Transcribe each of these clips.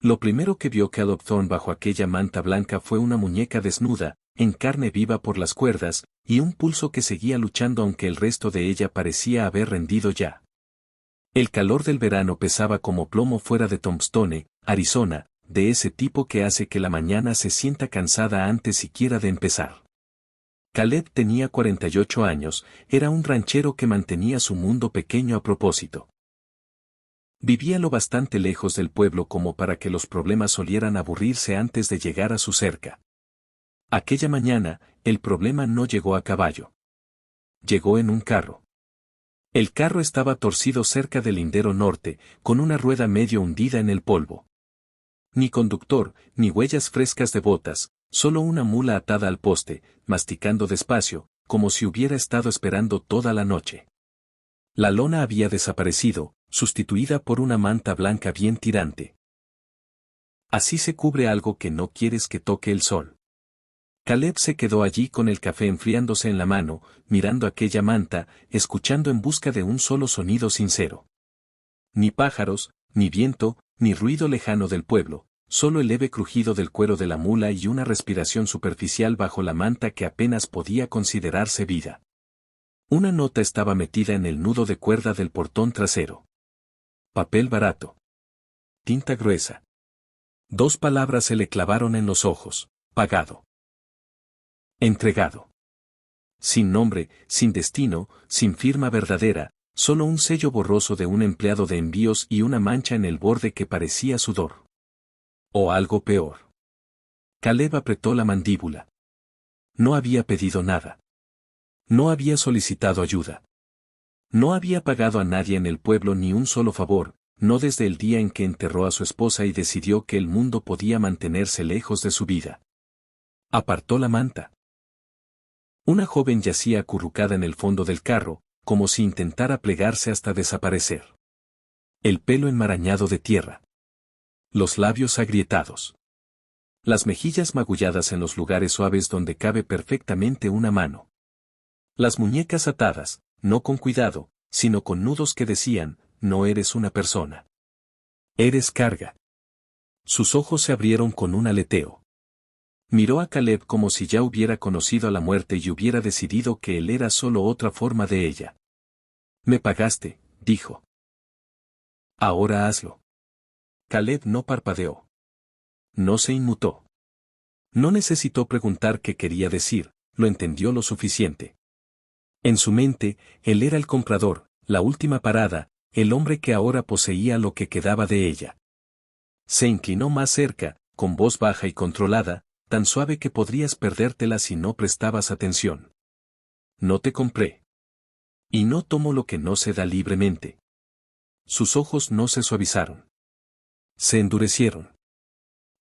Lo primero que vio Caleb Thorne bajo aquella manta blanca fue una muñeca desnuda, en carne viva por las cuerdas, y un pulso que seguía luchando aunque el resto de ella parecía haber rendido ya. El calor del verano pesaba como plomo fuera de Tombstone, Arizona, de ese tipo que hace que la mañana se sienta cansada antes siquiera de empezar. Caleb tenía 48 años, era un ranchero que mantenía su mundo pequeño a propósito. Vivía lo bastante lejos del pueblo como para que los problemas solieran aburrirse antes de llegar a su cerca. Aquella mañana, el problema no llegó a caballo. Llegó en un carro. El carro estaba torcido cerca del lindero norte, con una rueda medio hundida en el polvo. Ni conductor, ni huellas frescas de botas, solo una mula atada al poste, masticando despacio, como si hubiera estado esperando toda la noche. La lona había desaparecido, sustituida por una manta blanca bien tirante. Así se cubre algo que no quieres que toque el sol. Caleb se quedó allí con el café enfriándose en la mano, mirando aquella manta, escuchando en busca de un solo sonido sincero. Ni pájaros, ni viento, ni ruido lejano del pueblo, solo el leve crujido del cuero de la mula y una respiración superficial bajo la manta que apenas podía considerarse vida. Una nota estaba metida en el nudo de cuerda del portón trasero. Papel barato. Tinta gruesa. 2 palabras se le clavaron en los ojos: pagado. Entregado. Sin nombre, sin destino, sin firma verdadera, solo un sello borroso de un empleado de envíos y una mancha en el borde que parecía sudor. O algo peor. Caleb apretó la mandíbula. No había pedido nada. No había solicitado ayuda. No había pagado a nadie en el pueblo ni un solo favor, no desde el día en que enterró a su esposa y decidió que el mundo podía mantenerse lejos de su vida. Apartó la manta. Una joven yacía acurrucada en el fondo del carro, como si intentara plegarse hasta desaparecer. El pelo enmarañado de tierra. Los labios agrietados. Las mejillas magulladas en los lugares suaves donde cabe perfectamente una mano. Las muñecas atadas, no con cuidado, sino con nudos que decían: no eres una persona. Eres carga. Sus ojos se abrieron con un aleteo. Miró a Caleb como si ya hubiera conocido a la muerte y hubiera decidido que él era solo otra forma de ella. Me pagaste, dijo. Ahora hazlo. Caleb no parpadeó. No se inmutó. No necesitó preguntar qué quería decir, lo entendió lo suficiente. En su mente, él era el comprador, la última parada, el hombre que ahora poseía lo que quedaba de ella. Se inclinó más cerca, con voz baja y controlada, tan suave que podrías perdértela si no prestabas atención. No te compré. Y no tomo lo que no se da libremente. Sus ojos no se suavizaron. Se endurecieron.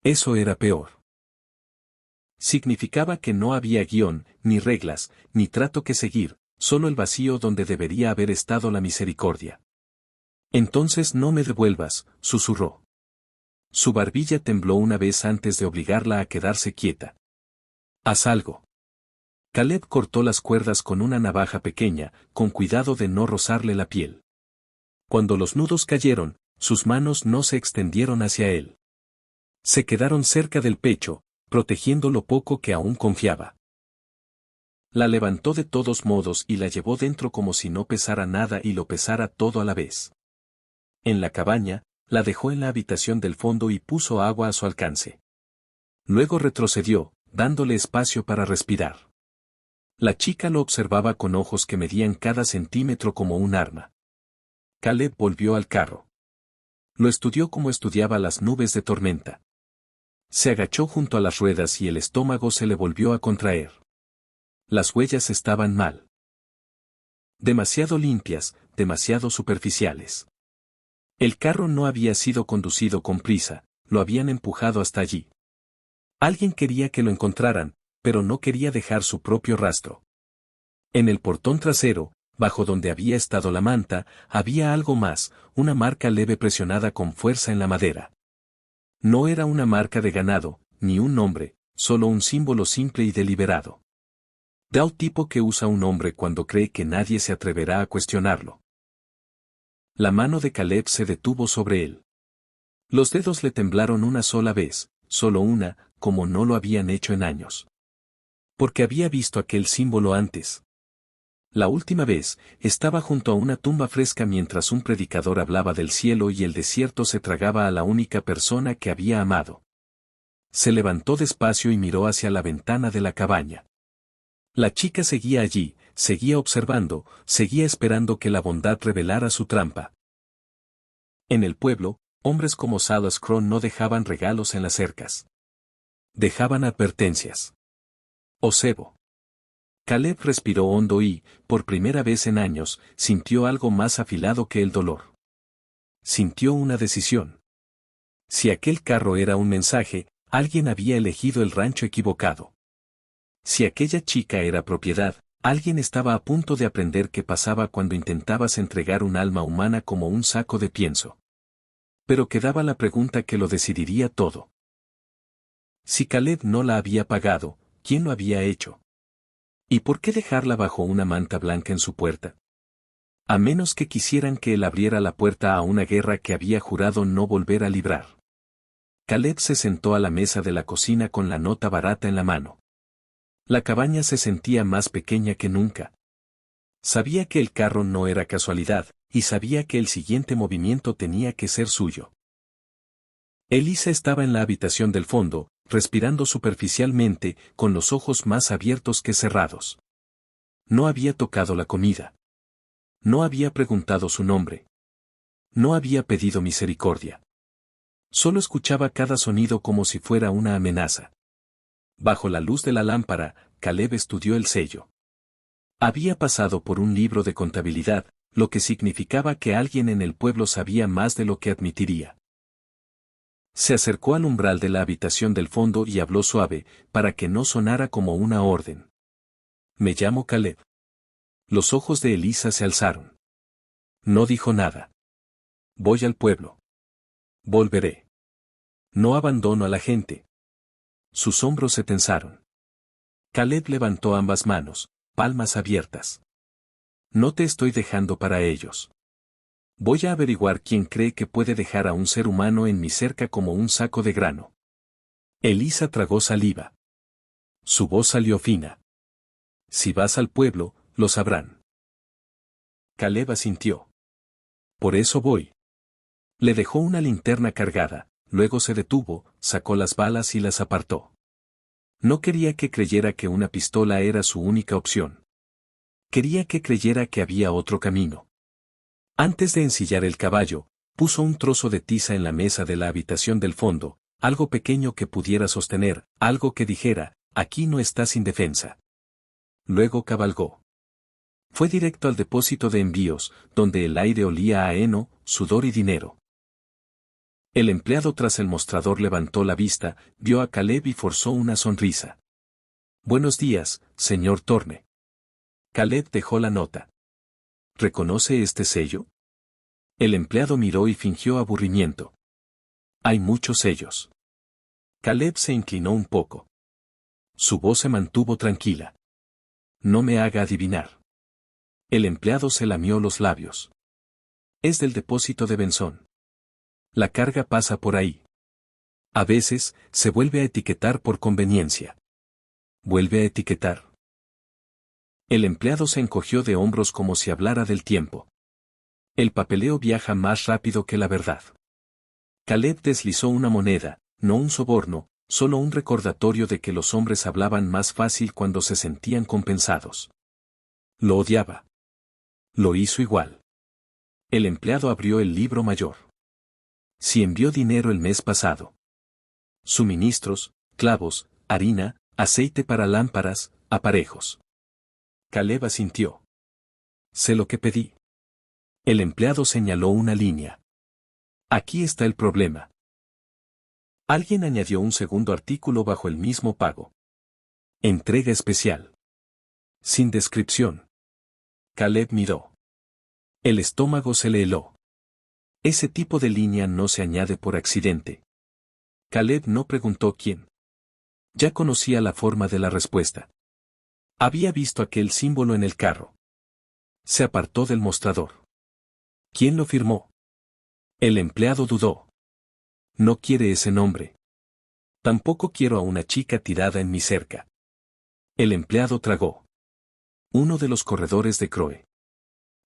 Eso era peor. Significaba que no había guión, ni reglas, ni trato que seguir, solo el vacío donde debería haber estado la misericordia. Entonces no me devuelvas, susurró. Su barbilla tembló una vez antes de obligarla a quedarse quieta. Haz algo. Caleb cortó las cuerdas con una navaja pequeña, con cuidado de no rozarle la piel. Cuando los nudos cayeron, sus manos no se extendieron hacia él. Se quedaron cerca del pecho, protegiendo lo poco que aún confiaba. La levantó de todos modos y la llevó dentro como si no pesara nada y lo pesara todo a la vez. En la cabaña, la dejó en la habitación del fondo y puso agua a su alcance. Luego retrocedió, dándole espacio para respirar. La chica lo observaba con ojos que medían cada centímetro como un arma. Caleb volvió al carro. Lo estudió como estudiaba las nubes de tormenta. Se agachó junto a las ruedas y el estómago se le volvió a contraer. Las huellas estaban mal. Demasiado limpias, demasiado superficiales. El carro no había sido conducido con prisa, lo habían empujado hasta allí. Alguien quería que lo encontraran, pero no quería dejar su propio rastro. En el portón trasero, bajo donde había estado la manta, había algo más, una marca leve presionada con fuerza en la madera. No era una marca de ganado, ni un nombre, solo un símbolo simple y deliberado. Del tipo que usa un hombre cuando cree que nadie se atreverá a cuestionarlo. La mano de Caleb se detuvo sobre él. Los dedos le temblaron una sola vez, solo una, como no lo habían hecho en años. Porque había visto aquel símbolo antes. La última vez, estaba junto a una tumba fresca mientras un predicador hablaba del cielo y el desierto se tragaba a la única persona que había amado. Se levantó despacio y miró hacia la ventana de la cabaña. La chica seguía allí, seguía observando, seguía esperando que la bondad revelara su trampa. En el pueblo, hombres como Salas Cron no dejaban regalos en las cercas. Dejaban advertencias. Ocebo. Caleb respiró hondo y, por primera vez en años, sintió algo más afilado que el dolor. Sintió una decisión. Si aquel carro era un mensaje, alguien había elegido el rancho equivocado. Si aquella chica era propiedad, alguien estaba a punto de aprender qué pasaba cuando intentabas entregar un alma humana como un saco de pienso. Pero quedaba la pregunta que lo decidiría todo. Si Caleb no la había pagado, ¿quién lo había hecho? ¿Y por qué dejarla bajo una manta blanca en su puerta? A menos que quisieran que él abriera la puerta a una guerra que había jurado no volver a librar. Caleb se sentó a la mesa de la cocina con la nota barata en la mano. La cabaña se sentía más pequeña que nunca. Sabía que el carro no era casualidad, y sabía que el siguiente movimiento tenía que ser suyo. Elisa estaba en la habitación del fondo, respirando superficialmente, con los ojos más abiertos que cerrados. No había tocado la comida. No había preguntado su nombre. No había pedido misericordia. Solo escuchaba cada sonido como si fuera una amenaza. Bajo la luz de la lámpara, Caleb estudió el sello. Había pasado por un libro de contabilidad, lo que significaba que alguien en el pueblo sabía más de lo que admitiría. Se acercó al umbral de la habitación del fondo y habló suave, para que no sonara como una orden. Me llamo Caleb. Los ojos de Elisa se alzaron. No dijo nada. Voy al pueblo. Volveré. No abandono a la gente. Sus hombros se tensaron. Caleb levantó ambas manos, palmas abiertas. No te estoy dejando para ellos. Voy a averiguar quién cree que puede dejar a un ser humano en mi cerca como un saco de grano. Elisa tragó saliva. Su voz salió fina. Si vas al pueblo, lo sabrán. Caleb asintió. Por eso voy. Le dejó una linterna cargada, luego se detuvo, sacó las balas y las apartó. No quería que creyera que una pistola era su única opción. Quería que creyera que había otro camino. Antes de ensillar el caballo, puso un trozo de tiza en la mesa de la habitación del fondo, algo pequeño que pudiera sostener, algo que dijera, aquí no estás indefensa. Luego cabalgó. Fue directo al depósito de envíos, donde el aire olía a heno, sudor y dinero. El empleado tras el mostrador levantó la vista, vio a Caleb y forzó una sonrisa. Buenos días, señor Torne. Caleb dejó la nota. ¿Reconoce este sello? El empleado miró y fingió aburrimiento. Hay muchos sellos. Caleb se inclinó un poco. Su voz se mantuvo tranquila. No me haga adivinar. El empleado se lamió los labios. Es del depósito de Benzón. La carga pasa por ahí. A veces, se vuelve a etiquetar por conveniencia. ¿Vuelve a etiquetar? El empleado se encogió de hombros como si hablara del tiempo. El papeleo viaja más rápido que la verdad. Caleb deslizó una moneda, no un soborno, solo un recordatorio de que los hombres hablaban más fácil cuando se sentían compensados. Lo odiaba. Lo hizo igual. El empleado abrió el libro mayor. Si envió dinero el mes pasado. Suministros, clavos, harina, aceite para lámparas, aparejos. Caleb asintió. Sé lo que pedí. El empleado señaló una línea. Aquí está el problema. Alguien añadió un segundo artículo bajo el mismo pago. Entrega especial. Sin descripción. Caleb miró. El estómago se le heló. Ese tipo de línea no se añade por accidente. Caleb no preguntó quién. Ya conocía la forma de la respuesta. Había visto aquel símbolo en el carro. Se apartó del mostrador. ¿Quién lo firmó? El empleado dudó. No quiere ese nombre. Tampoco quiero a una chica tirada en mi cerca. El empleado tragó. Uno de los corredores de Croe.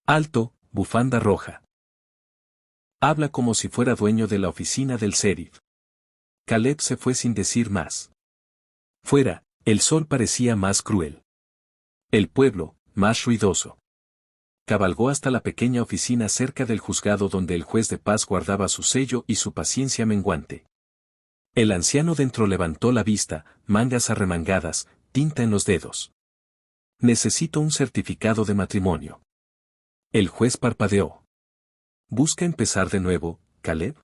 Alto, bufanda roja. Habla como si fuera dueño de la oficina del sheriff. Caleb se fue sin decir más. Fuera, el sol parecía más cruel. El pueblo, más ruidoso. Cabalgó hasta la pequeña oficina cerca del juzgado donde el juez de paz guardaba su sello y su paciencia menguante. El anciano dentro levantó la vista, mangas arremangadas, tinta en los dedos. Necesito un certificado de matrimonio. El juez parpadeó. ¿Busca empezar de nuevo, Caleb?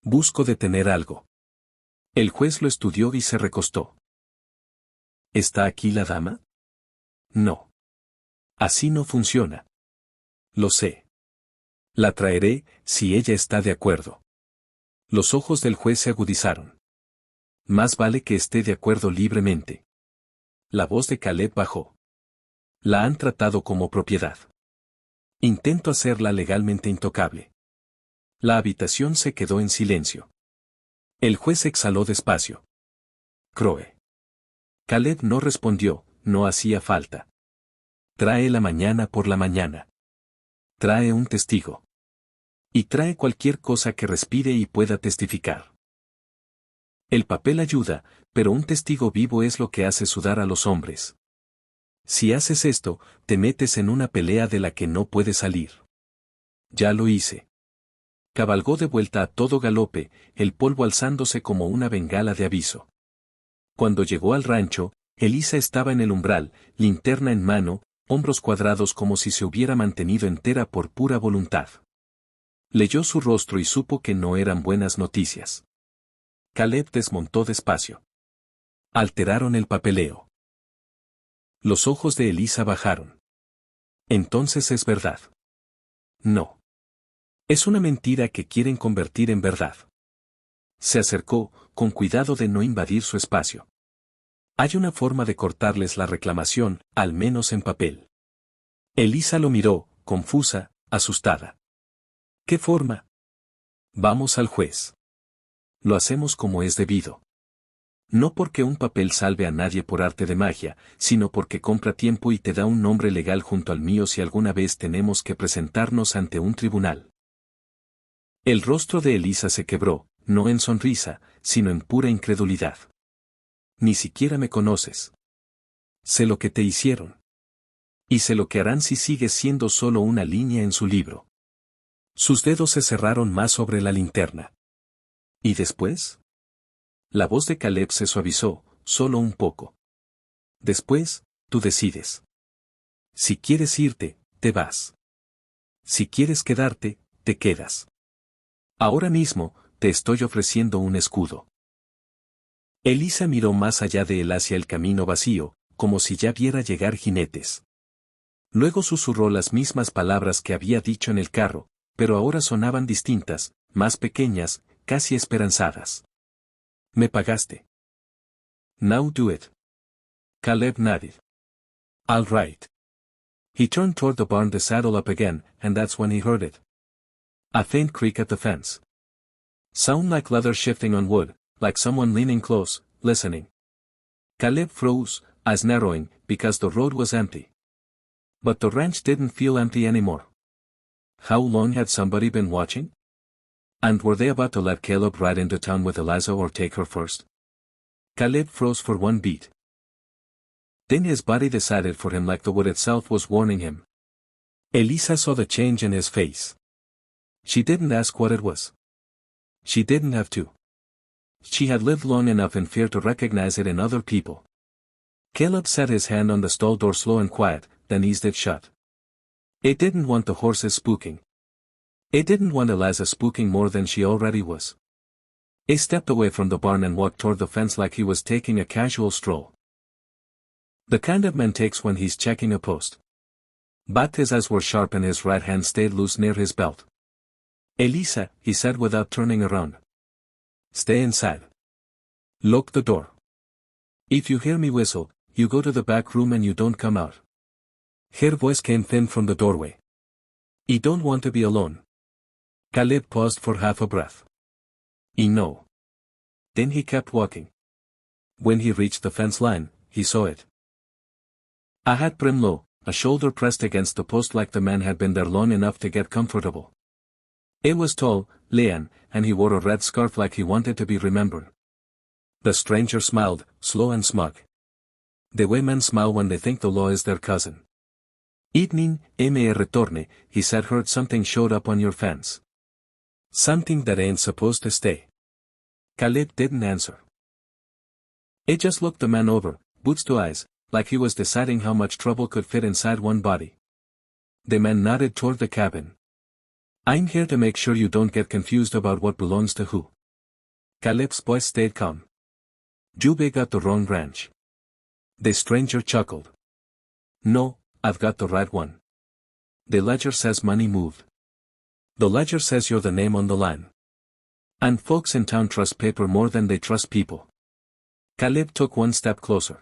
Busco detener algo. El juez lo estudió y se recostó. ¿Está aquí la dama? No. Así no funciona. Lo sé. La traeré, si ella está de acuerdo. Los ojos del juez se agudizaron. Más vale que esté de acuerdo libremente. La voz de Caleb bajó. La han tratado como propiedad. Intento hacerla legalmente intocable. La habitación se quedó en silencio. El juez exhaló despacio. Croe. Caleb no respondió, no hacía falta. Tráela mañana por la mañana. Trae un testigo. Y trae cualquier cosa que respire y pueda testificar. El papel ayuda, pero un testigo vivo es lo que hace sudar a los hombres. Si haces esto, te metes en una pelea de la que no puedes salir. Ya lo hice. Cabalgó de vuelta a todo galope, el polvo alzándose como una bengala de aviso. Cuando llegó al rancho, Elisa estaba en el umbral, linterna en mano, hombros cuadrados como si se hubiera mantenido entera por pura voluntad. Leyó su rostro y supo que no eran buenas noticias. Caleb desmontó despacio. Alteraron el papeleo. Los ojos de Elisa bajaron. Entonces es verdad. No. Es una mentira que quieren convertir en verdad. Se acercó, con cuidado de no invadir su espacio. Hay una forma de cortarles la reclamación, al menos en papel. Elisa lo miró, confusa, asustada. ¿Qué forma? Vamos al juez. Lo hacemos como es debido. No porque un papel salve a nadie por arte de magia, sino porque compra tiempo y te da un nombre legal junto al mío si alguna vez tenemos que presentarnos ante un tribunal. El rostro de Elisa se quebró, no en sonrisa, sino en pura incredulidad. Ni siquiera me conoces. Sé lo que te hicieron. Y sé lo que harán si sigues siendo solo una línea en su libro. Sus dedos se cerraron más sobre la linterna. ¿Y después? La voz de Caleb se suavizó, solo un poco. Después, tú decides. Si quieres irte, te vas. Si quieres quedarte, te quedas. Ahora mismo, te estoy ofreciendo un escudo. Elisa miró más allá de él hacia el camino vacío, como si ya viera llegar jinetes. Luego susurró las mismas palabras que había dicho en el carro, pero ahora sonaban distintas, más pequeñas, casi esperanzadas. Me pagaste. Now do it. Caleb nodded. All right. He turned toward the barn to saddle up again, and that's when he heard it. A faint creak at the fence. Sound like leather shifting on wood, like someone leaning close, listening. Caleb froze, eyes narrowing, because the road was empty. But the ranch didn't feel empty anymore. How long had somebody been watching? And were they about to let Caleb ride into town with Eliza or take her first? Caleb froze for one beat. Then his body decided for him like the wood itself was warning him. Elisa saw the change in his face. She didn't ask what it was. She didn't have to. She had lived long enough in fear to recognize it in other people. Caleb set his hand on the stall door slow and quiet, then eased it shut. It didn't want the horses spooking. It didn't want Eliza spooking more than she already was. He stepped away from the barn and walked toward the fence like he was taking a casual stroll. The kind of man takes when he's checking a post. But his eyes were sharp and his right hand stayed loose near his belt. Elisa, he said without turning around. Stay inside. Lock the door. If you hear me whistle, you go to the back room and you don't come out. Her voice came thin from the doorway. You don't want to be alone. Caleb paused for half a breath. no. Then he kept walking. When he reached the fence line, he saw it. A hat brim low, a shoulder pressed against the post like the man had been there long enough to get comfortable. It was tall, lean, and he wore a red scarf like he wanted to be remembered. The stranger smiled, slow and smug. The way men smile when they think the law is their cousin. Evening, me retorne, he said. Heard something showed up on your fence. Something that ain't supposed to stay. Caleb didn't answer. It just looked the man over, boots to eyes, like he was deciding how much trouble could fit inside one body. The man nodded toward the cabin. I'm here to make sure you don't get confused about what belongs to who. Caleb's voice stayed calm. You got the wrong ranch. The stranger chuckled. No, I've got the right one. The ledger says money moved. The ledger says you're the name on the line. And folks in town trust paper more than they trust people. Caleb took one step closer.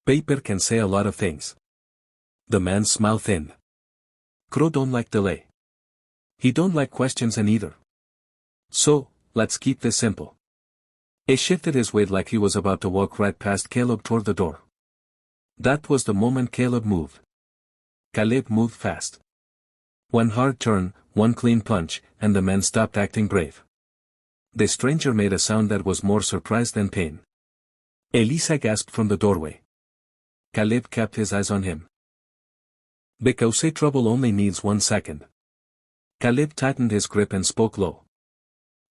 Paper can say a lot of things. The man's smile thinned. Crow don't like delay. He don't like questions and either. So, let's keep this simple. He shifted his weight like he was about to walk right past Caleb toward the door. That was the moment Caleb moved. Caleb moved fast. One hard turn, one clean punch, and the man stopped acting brave. The stranger made a sound that was more surprise than pain. Elisa gasped from the doorway. Caleb kept his eyes on him. Because trouble only needs 1 second. Caleb tightened his grip and spoke low.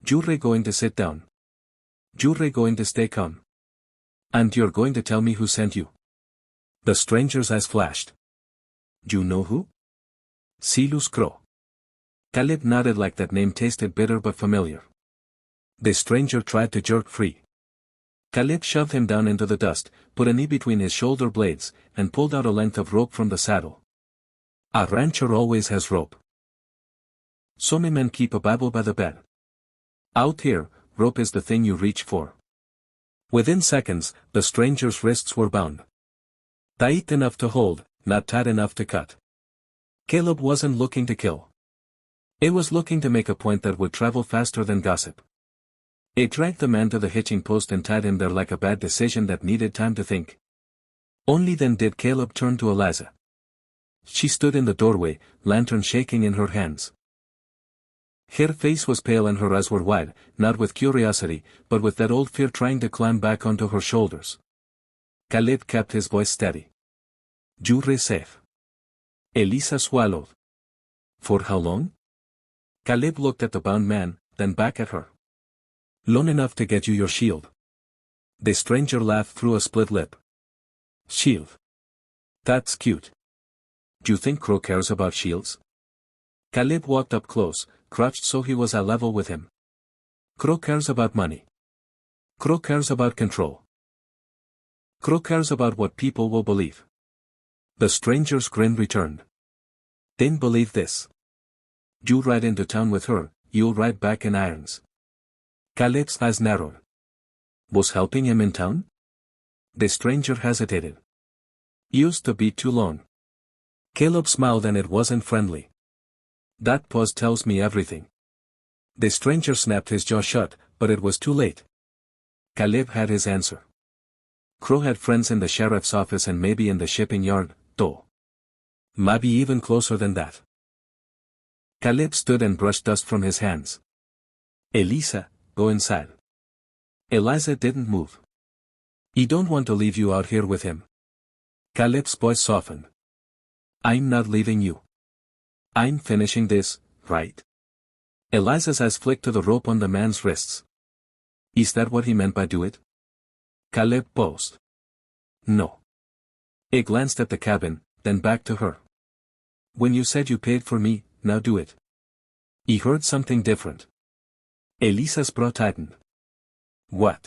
You're going to sit down. You're going to stay calm. And you're going to tell me who sent you. The stranger's eyes flashed. You know who? Silus Crow. Caleb nodded like that name tasted bitter but familiar. The stranger tried to jerk free. Caleb shoved him down into the dust, put a knee between his shoulder blades, and pulled out a length of rope from the saddle. A rancher always has rope. Some men keep a Bible by the bed. Out here, rope is the thing you reach for. Within seconds, the stranger's wrists were bound. Tight enough to hold, not tight enough to cut. Caleb wasn't looking to kill. It was looking to make a point that would travel faster than gossip. It dragged the man to the hitching post and tied him there like a bad decision that needed time to think. Only then did Caleb turn to Eliza. She stood in the doorway, lantern shaking in her hands. Her face was pale and her eyes were wide, not with curiosity, but with that old fear trying to climb back onto her shoulders. Caleb kept his voice steady. You're safe. Elisa swallowed. For how long? Caleb looked at the bound man, then back at her. Long enough to get you your shield. The stranger laughed through a split lip. Shield. That's cute. Do you think Crow cares about shields? Caleb walked up close, crouched so he was at level with him. Crow cares about money. Crow cares about control. Crow cares about what people will believe. The stranger's grin returned. Then believe this. You ride into town with her, you'll ride back in irons. Caleb's eyes narrowed. Was helping him in town? The stranger hesitated. Used to be too long. Caleb smiled and it wasn't friendly. That pause tells me everything. The stranger snapped his jaw shut, but it was too late. Caleb had his answer. Crow had friends in the sheriff's office and maybe in the shipping yard, though. Maybe even closer than that. Caleb stood and brushed dust from his hands. Elisa, go inside. Eliza didn't move. I don't want to leave you out here with him. Caleb's voice softened. I'm not leaving you. I'm finishing this, right? Eliza's eyes flicked to the rope on the man's wrists. Is that what he meant by do it? Caleb paused. No. He glanced at the cabin, then back to her. When you said you paid for me, now do it. He heard something different. Elisa's brow tightened. What?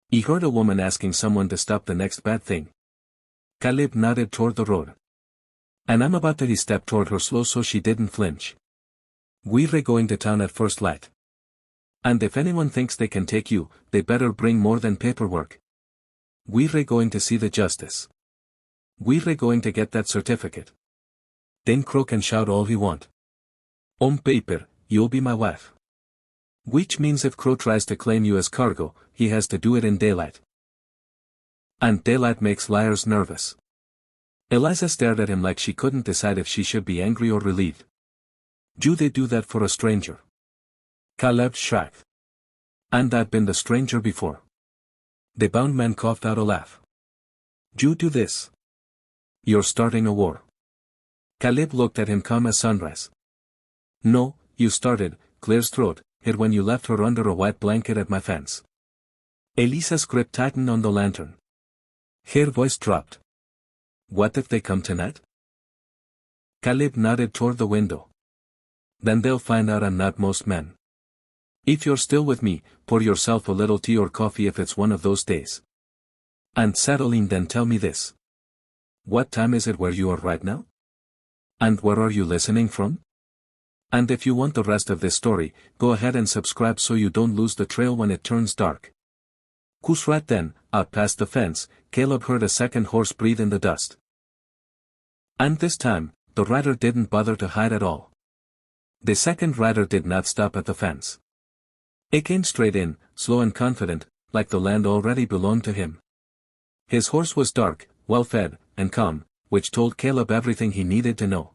He heard a woman asking someone to stop the next bad thing. Caleb nodded toward the road. And I'm about to step toward her slow so she didn't flinch. We're going to town at first light. And if anyone thinks they can take you, they better bring more than paperwork. We're going to see the justice. We're going to get that certificate. Then Crow can shout all he want. On paper, you'll be my wife. Which means if Crow tries to claim you as cargo, he has to do it in daylight. And daylight makes liars nervous. Eliza stared at him like she couldn't decide if she should be angry or relieved. Do they do that for a stranger? Caleb shrugged. And I've been the stranger before. The bound man coughed out a laugh. You do this. You're starting a war. Caleb looked at him calm as sunrise. No, you started, Claire's throat hit when you left her under a white blanket at my fence. Elisa's grip tightened on the lantern. Her voice dropped. What if they come tonight? Caleb nodded toward the window. Then they'll find out I'm not most men. If you're still with me, pour yourself a little tea or coffee if it's one of those days. And settle in, then tell me this. What time is it where you are right now? And where are you listening from? And if you want the rest of this story, go ahead and subscribe so you don't lose the trail when it turns dark. 'Cause right then, out past the fence, Caleb heard a second horse breathe in the dust. And this time, the rider didn't bother to hide at all. The second rider did not stop at the fence. It came straight in, slow and confident, like the land already belonged to him. His horse was dark, well-fed, and calm, which told Caleb everything he needed to know.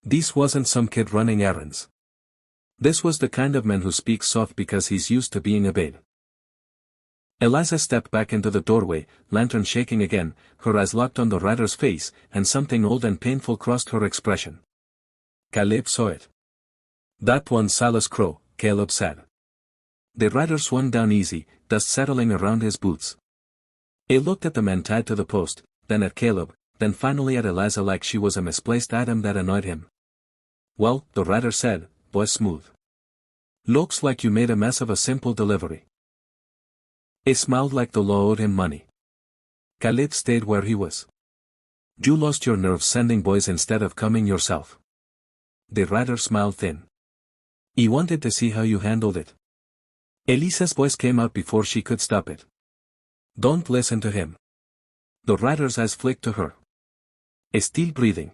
This wasn't some kid running errands. This was the kind of man who speaks soft because he's used to being obeyed. Eliza stepped back into the doorway, lantern shaking again, her eyes locked on the rider's face, and something old and painful crossed her expression. Caleb saw it. That one's Silas Crow, Caleb said. The rider swung down easy, dust settling around his boots. He looked at the man tied to the post, then at Caleb, then finally at Eliza like she was a misplaced item that annoyed him. Well, the rider said, voice smooth. Looks like you made a mess of a simple delivery. He smiled like the law owed him money. Caleb stayed where he was. You lost your nerve sending boys instead of coming yourself. The rider smiled thin. He wanted to see how you handled it. Elisa's voice came out before she could stop it. Don't listen to him. The rider's eyes flicked to her. Still breathing.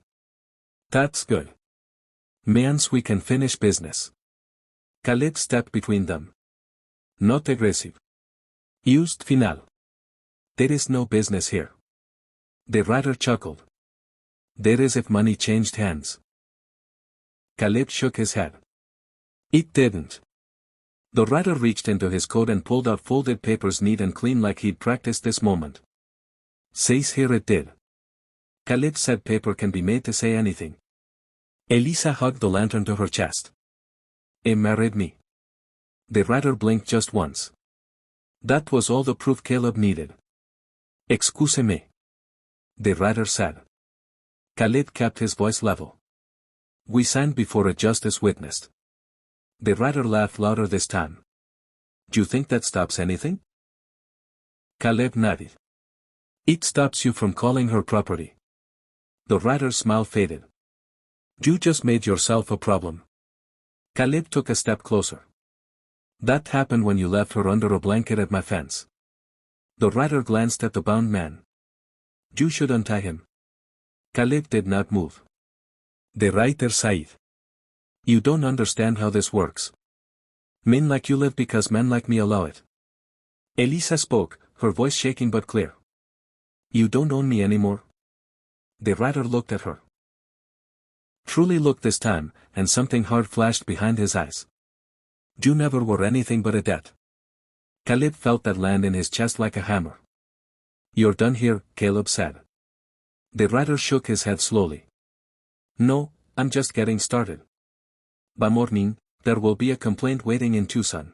That's good. Means we can finish business. Caleb stepped between them. Not aggressive. Used final. There is no business here. The rider chuckled. There is if money changed hands. Caleb shook his head. It didn't. The rider reached into his coat and pulled out folded papers neat and clean like he'd practiced this moment. Says here it did. Caleb said paper can be made to say anything. Elisa hugged the lantern to her chest. He married me. The rider blinked just once. That was all the proof Caleb needed. Excuse me. The rider said. Caleb kept his voice level. We signed before a justice witnessed. The rider laughed louder this time. Do you think that stops anything? Caleb nodded. It stops you from calling her property. The rider's smile faded. You just made yourself a problem. Caleb took a step closer. That happened when you left her under a blanket at my fence. The rider glanced at the bound man. You should untie him. Caleb did not move. The rider sighed. You don't understand how this works. Men like you live because men like me allow it. Elisa spoke, her voice shaking but clear. You don't own me anymore. The rider looked at her. Truly looked this time, and something hard flashed behind his eyes. You never were anything but a debt. Caleb felt that land in his chest like a hammer. You're done here, Caleb said. The rider shook his head slowly. No, I'm just getting started. By morning, there will be a complaint waiting in Tucson.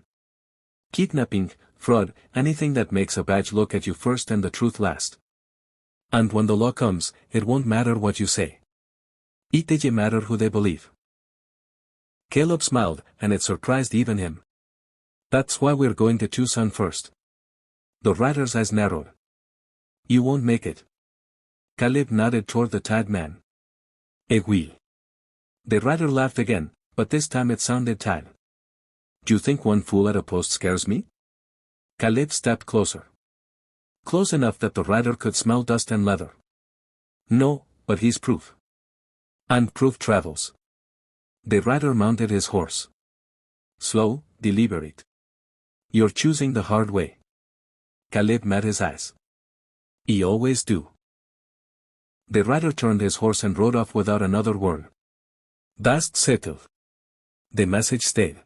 Kidnapping, fraud, anything that makes a badge look at you first and the truth last. And when the law comes, it won't matter what you say. It doesn't matter who they believe. Caleb smiled, and it surprised even him. That's why we're going to Tucson first. The rider's eyes narrowed. You won't make it. Caleb nodded toward the tied man. I will. The rider laughed again, but this time it sounded tired. Do you think one fool at a post scares me? Caleb stepped closer. Close enough that the rider could smell dust and leather. No, but he's proof. And proof travels. The rider mounted his horse. Slow, deliberate. You're choosing the hard way. Caleb met his eyes. You always do. The rider turned his horse and rode off without another word. That's settled. The message stayed.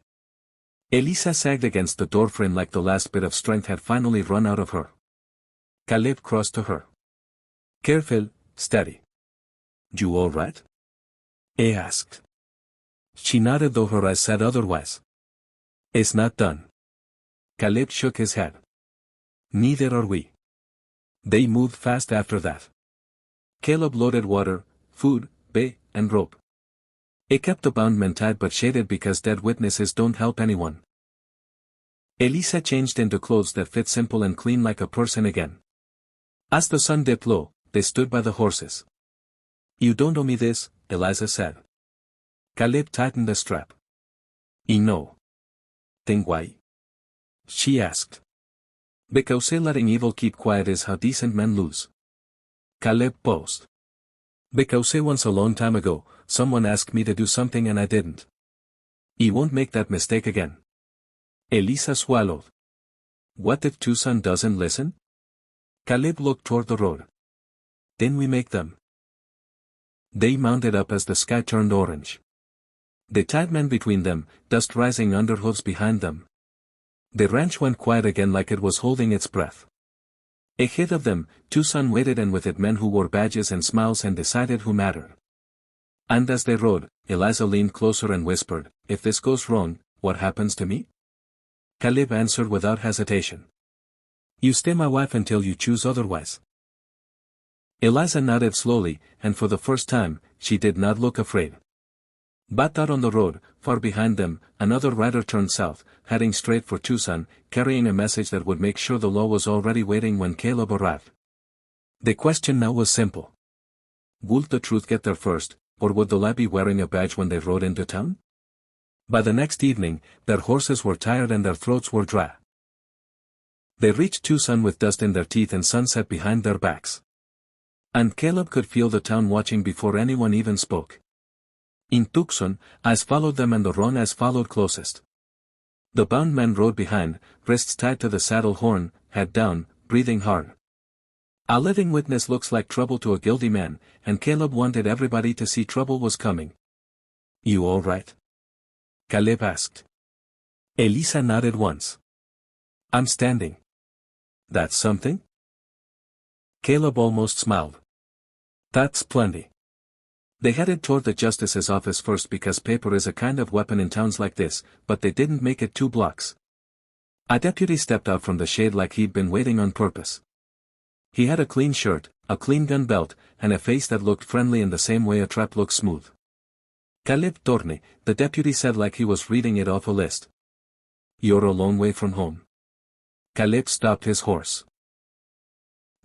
Elisa sagged against the doorframe like the last bit of strength had finally run out of her. Caleb crossed to her. Careful, steady. You all right? He asked. She nodded though her eyes said otherwise. It's not done. Caleb shook his head. Neither are we. They moved fast after that. Caleb loaded water, food, bait, and rope. He kept the bound men tied but shaded because dead witnesses don't help anyone. Elisa changed into clothes that fit simple and clean like a person again. As the sun dipped low, they stood by the horses. You don't owe me this, Eliza said. Caleb tightened the strap. No. Then why? She asked. Because letting evil keep quiet is how decent men lose. Caleb paused. Because once a long time ago, someone asked me to do something and I didn't. You won't make that mistake again. Elisa swallowed. What if Tucson doesn't listen? Caleb looked toward the road. Then we make them. They mounted up as the sky turned orange. The tied men between them, dust rising under hooves behind them. The ranch went quiet again like it was holding its breath. Ahead of them, Tucson waited and with it men who wore badges and smiles and decided who mattered. And as they rode, Eliza leaned closer and whispered, if this goes wrong, what happens to me? Caleb answered without hesitation. You stay my wife until you choose otherwise. Eliza nodded slowly, and for the first time, she did not look afraid. But out on the road, far behind them, another rider turned south, heading straight for Tucson, carrying a message that would make sure the law was already waiting when Caleb arrived. The question now was simple. Would the truth get there first, or would the lie be wearing a badge when they rode into town? By the next evening, their horses were tired and their throats were dry. They reached Tucson with dust in their teeth and sunset behind their backs. And Caleb could feel the town watching before anyone even spoke. In Tucson, eyes followed them and the wrong eyes followed closest. The bound men rode behind, wrists tied to the saddle horn, head down, breathing hard. A living witness looks like trouble to a guilty man, and Caleb wanted everybody to see trouble was coming. You all right? Caleb asked. Elisa nodded once. I'm standing. That's something? Caleb almost smiled. That's plenty. They headed toward the justice's office first because paper is a kind of weapon in towns like this, but they didn't make it 2 blocks. A deputy stepped out from the shade like he'd been waiting on purpose. He had a clean shirt, a clean gun belt, and a face that looked friendly in the same way a trap looks smooth. Caleb Torney, the deputy said like he was reading it off a list. You're a long way from home. Caleb stopped his horse.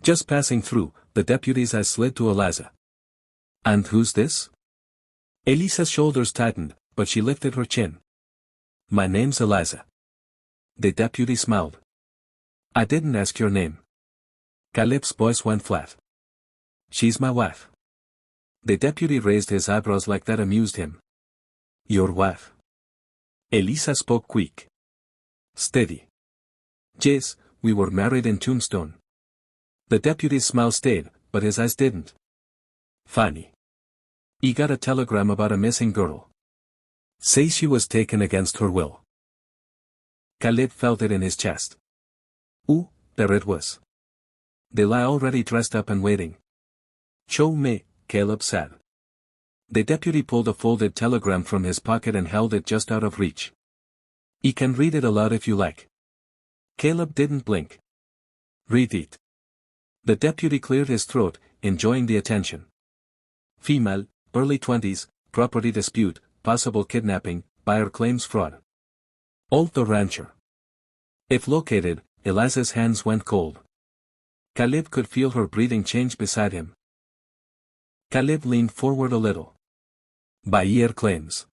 Just passing through, the deputy's eyes slid to Eliza. And who's this? Elisa's shoulders tightened, but she lifted her chin. My name's Eliza. The deputy smiled. I didn't ask your name. Caleb's voice went flat. She's my wife. The deputy raised his eyebrows like that amused him. Your wife? Elisa spoke quick. Steady. Yes, we were married in Tombstone. The deputy's smile stayed, but his eyes didn't. Funny. He got a telegram about a missing girl. Say she was taken against her will. Caleb felt it in his chest. Ooh, there it was. The lie already dressed up and waiting. Show me, Caleb said. The deputy pulled a folded telegram from his pocket and held it just out of reach. You can read it aloud if you like. Caleb didn't blink. Read it. The deputy cleared his throat, enjoying the attention. Female, early 20s, property dispute, possible kidnapping, buyer claims fraud. Old the rancher. If located, Eliza's hands went cold. Caleb could feel her breathing change beside him. Caleb leaned forward a little. Buyer claims.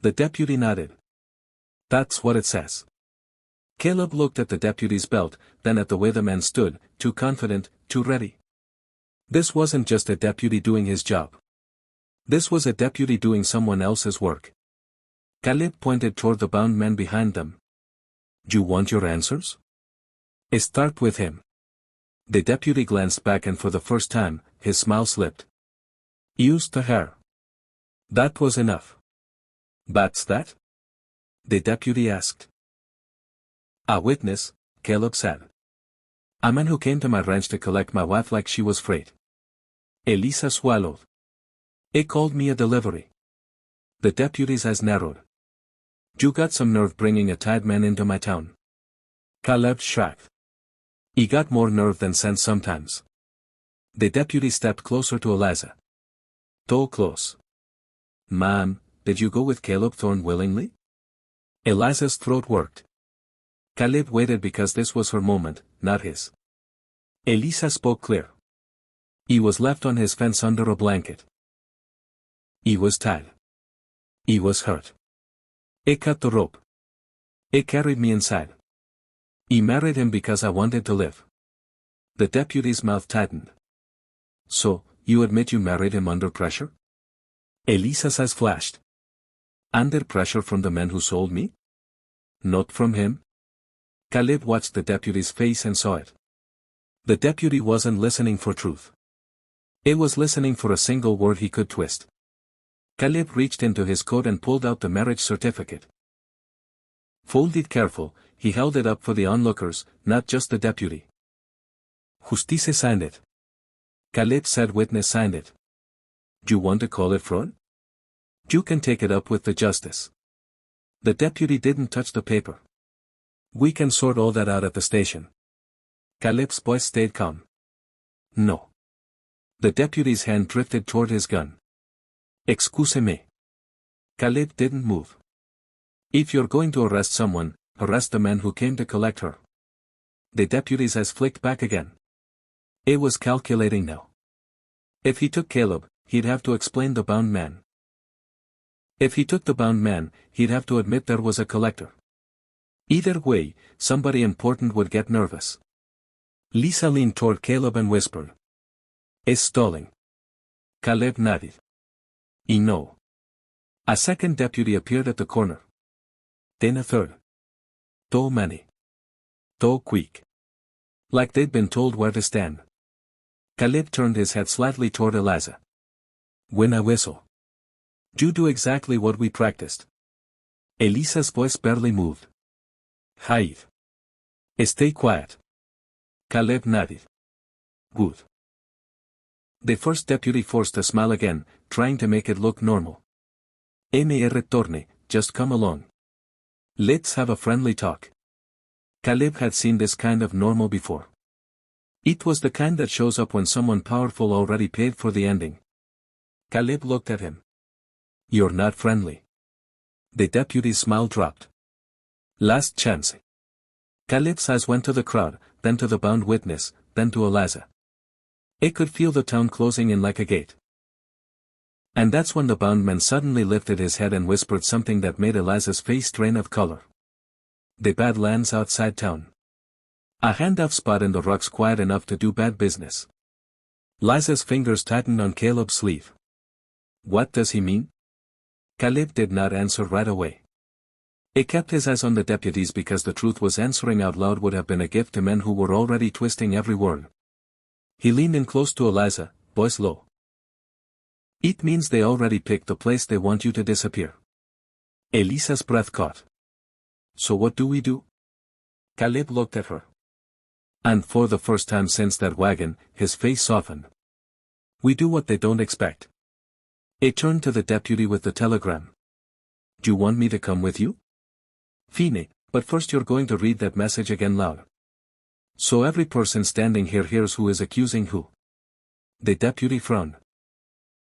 The deputy nodded. That's what it says. Caleb looked at the deputy's belt, then at the way the man stood, too confident, too ready. This wasn't just a deputy doing his job. This was a deputy doing someone else's work. Caleb pointed toward the bound man behind them. You want your answers? Start with him. The deputy glanced back and for the first time, his smile slipped. Use the hair. That was enough. That's that? The deputy asked. A witness, Caleb said. A man who came to my ranch to collect my wife like she was freight. Elisa swallowed. He called me a delivery. The deputy's eyes narrowed. You got some nerve bringing a tied man into my town. Caleb shrugged. He got more nerve than sense sometimes. The deputy stepped closer to Eliza. Too close. Ma'am, did you go with Caleb Thorne willingly? Eliza's throat worked. Caleb waited because this was her moment, not his. Elisa spoke clear. He was left on his fence under a blanket. He was tied. He was hurt. He cut the rope. He carried me inside. He married him because I wanted to live. The deputy's mouth tightened. So, you admit you married him under pressure? Elisa's eyes flashed. Under pressure from the man who sold me? Not from him? Caleb watched the deputy's face and saw it. The deputy wasn't listening for truth. He was listening for a single word he could twist. Caleb reached into his coat and pulled out the marriage certificate. Folded careful, he held it up for the onlookers, not just the deputy. Justicia signed it. Caleb said witness signed it. You want to call it fraud? You can take it up with the justice. The deputy didn't touch the paper. We can sort all that out at the station. Caleb's voice stayed calm. No. The deputy's hand drifted toward his gun. Excuse me. Caleb didn't move. If you're going to arrest someone, arrest the man who came to collect her. The deputy's eyes flicked back again. He was calculating now. If he took Caleb, he'd have to explain the bound man. If he took the bound man, he'd have to admit there was a collector. Either way, somebody important would get nervous. Lisa leaned toward Caleb and whispered. Is stalling. Caleb nodded. I know. A second deputy appeared at the corner. Then a third. Too many. Too quick. Like they'd been told where to stand. Caleb turned his head slightly toward Eliza. When I whistle. You do exactly what we practiced. Elisa's voice barely moved. Hide. Stay quiet. Caleb nodded. Good. The first deputy forced a smile again, trying to make it look normal. Me retorne, just come along. Let's have a friendly talk. Caleb had seen this kind of normal before. It was the kind that shows up when someone powerful already paid for the ending. Caleb looked at him. You're not friendly. The deputy's smile dropped. Last chance. Caleb's eyes went to the crowd, then to the bound witness, then to Eliza. He could feel the town closing in like a gate. And that's when the bound man suddenly lifted his head and whispered something that made Eliza's face drain of color. The Badlands outside town. A handoff spot in the rocks quiet enough to do bad business. Liza's fingers tightened on Caleb's sleeve. What does he mean? Caleb did not answer right away. He kept his eyes on the deputies because the truth was answering out loud would have been a gift to men who were already twisting every word. He leaned in close to Eliza, voice low. It means they already picked the place they want you to disappear. Elisa's breath caught. So what do we do? Caleb looked at her. And for the first time since that wagon, his face softened. We do what they don't expect. He turned to the deputy with the telegram. Do you want me to come with you? Fine, but first you're going to read that message again loud. So every person standing here hears who is accusing who. The deputy frowned.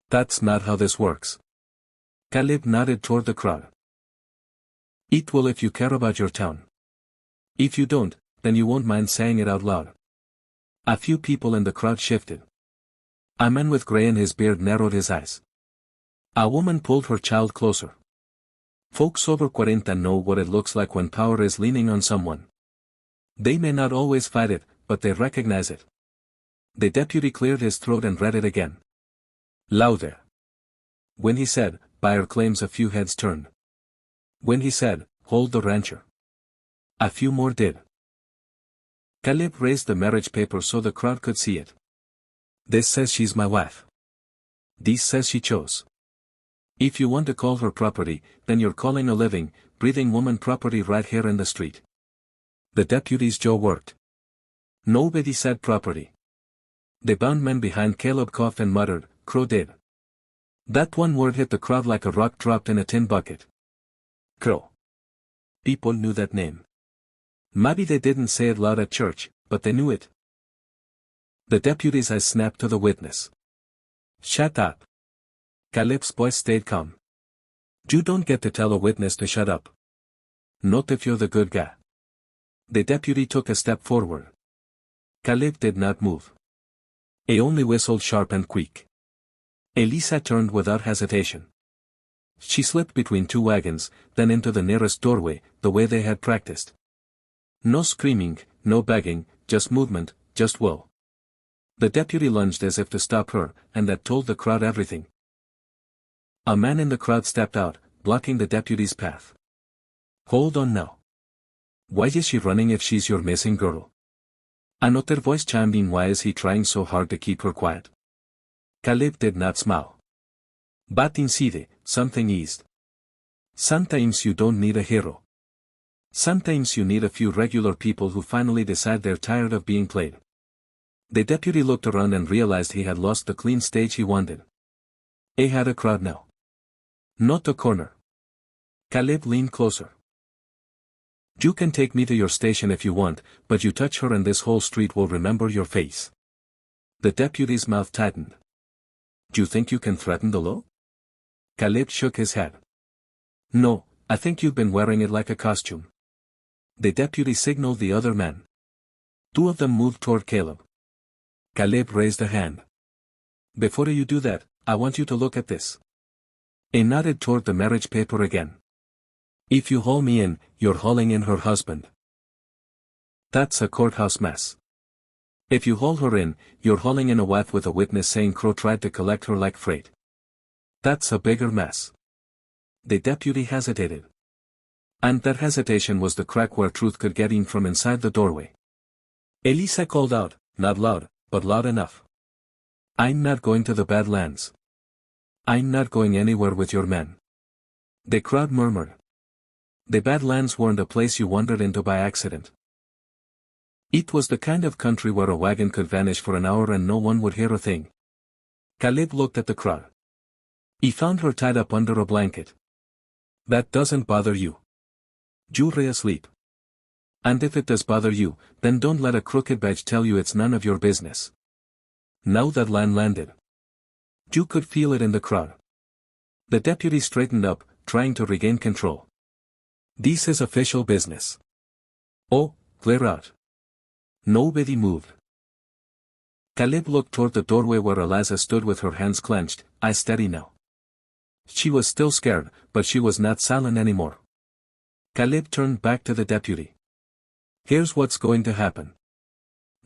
That's not how this works. Caleb nodded toward the crowd. It will if you care about your town. If you don't, then you won't mind saying it out loud. A few people in the crowd shifted. A man with gray in his beard narrowed his eyes. A woman pulled her child closer. Folks over 40 know what it looks like when power is leaning on someone. They may not always fight it, but they recognize it. The deputy cleared his throat and read it again. Louder. When he said, buyer claims, a few heads turned. When he said, "Hold the rancher," a few more did. Caleb raised the marriage paper so the crowd could see it. "This says she's my wife. This says she chose. If you want to call her property, then you're calling a living, breathing woman property right here in the street." The deputy's jaw worked. Nobody said property. The bound men behind Caleb coughed and muttered, "Crow did." That one word hit the crowd like a rock dropped in a tin bucket. Crow. People knew that name. Maybe they didn't say it loud at church, but they knew it. The deputy's eyes snapped to the witness. "Shut up." Caleb's voice stayed calm. "You don't get to tell a witness to shut up. Not if you're the good guy." The deputy took a step forward. Caleb did not move. He only whistled sharp and quick. Elisa turned without hesitation. She slipped between two wagons, then into the nearest doorway, the way they had practiced. No screaming, no begging, just movement, just will. The deputy lunged as if to stop her, and that told the crowd everything. A man in the crowd stepped out, blocking the deputy's path. "Hold on now. Why is she running if she's your missing girl?" Another voice chimed in. "Why is he trying so hard to keep her quiet?" Caleb did not smile. "But incide, something eased. Sometimes you don't need a hero. Sometimes you need a few regular people who finally decide they're tired of being played." The deputy looked around and realized he had lost the clean stage he wanted. He had a crowd now. Not a corner. Caleb leaned closer. "You can take me to your station if you want, but you touch her and this whole street will remember your face." The deputy's mouth tightened. "Do you think you can threaten the law?" Caleb shook his head. "No, I think you've been wearing it like a costume." The deputy signaled the other men. Two of them moved toward Caleb. Caleb raised a hand. "Before you do that, I want you to look at this." He nodded toward the marriage paper again. "If you haul me in, you're hauling in her husband. That's a courthouse mess. If you haul her in, you're hauling in a wife with a witness saying Crow tried to collect her like freight. That's a bigger mess." The deputy hesitated. And that hesitation was the crack where truth could get in from inside the doorway. Elisa called out, not loud, but loud enough. "I'm not going to the Badlands. I'm not going anywhere with your men." The crowd murmured. The Badlands weren't a place you wandered into by accident. It was the kind of country where a wagon could vanish for an hour and no one would hear a thing. Caleb looked at the crowd. He found her tied up under a blanket. "That doesn't bother you. You're asleep. And if it does bother you, then don't let a crooked badge tell you it's none of your business." Now that line landed. You could feel it in the crowd. The deputy straightened up, trying to regain control. "This is official business. Oh, clear out." Nobody moved. Caleb looked toward the doorway where Eliza stood with her hands clenched, eyes steady now. She was still scared, but she was not silent anymore. Caleb turned back to the deputy. "Here's what's going to happen.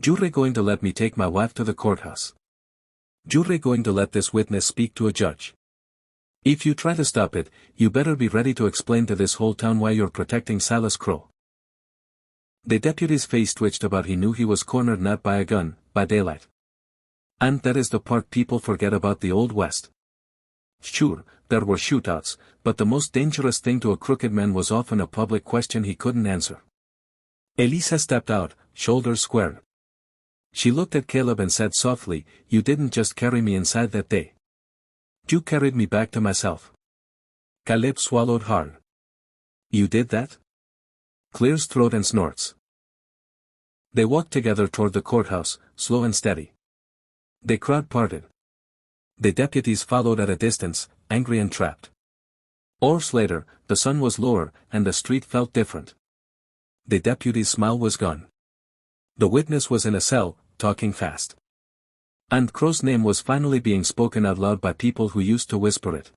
You're going to let me take my wife to the courthouse. You're going to let this witness speak to a judge. If you try to stop it, you better be ready to explain to this whole town why you're protecting Silas Crow." The deputy's face twitched about. He knew he was cornered not by a gun, by daylight. And that is the part people forget about the Old West. Sure, there were shootouts, but the most dangerous thing to a crooked man was often a public question he couldn't answer. Elisa stepped out, shoulders squared. She looked at Caleb and said softly, "You didn't just carry me inside that day. You carried me back to myself." Caleb swallowed hard. "You did that?" Clears throat and snorts. They walked together toward the courthouse, slow and steady. The crowd parted. The deputies followed at a distance, angry and trapped. Hours later, the sun was lower, and the street felt different. The deputy's smile was gone. The witness was in a cell, talking fast. And Crow's name was finally being spoken out loud by people who used to whisper it.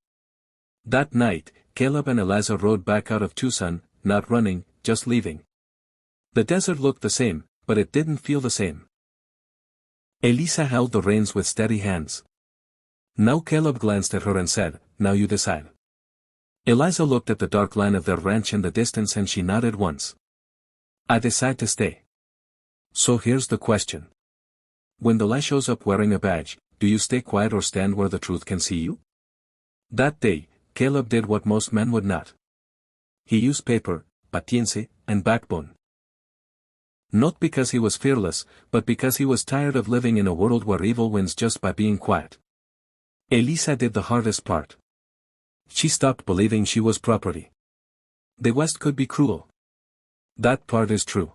That night, Caleb and Eliza rode back out of Tucson, not running, just leaving. The desert looked the same, but it didn't feel the same. Elisa held the reins with steady hands. Now Caleb glanced at her and said, "Now you decide. Eliza looked at the dark line of their ranch in the distance and she nodded once. I decide to stay. So here's the question. When the lie shows up wearing a badge, do you stay quiet or stand where the truth can see you? That day, Caleb did what most men would not. He used paper, paciencia, and backbone. Not because he was fearless, but because he was tired of living in a world where evil wins just by being quiet. Eliza did the hardest part. She stopped believing she was property. The West could be cruel. That part is true.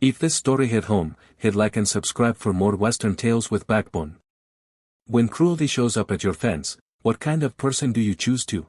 If this story hit home, hit like and subscribe for more Western tales with backbone. When cruelty shows up at your fence, what kind of person do you choose to?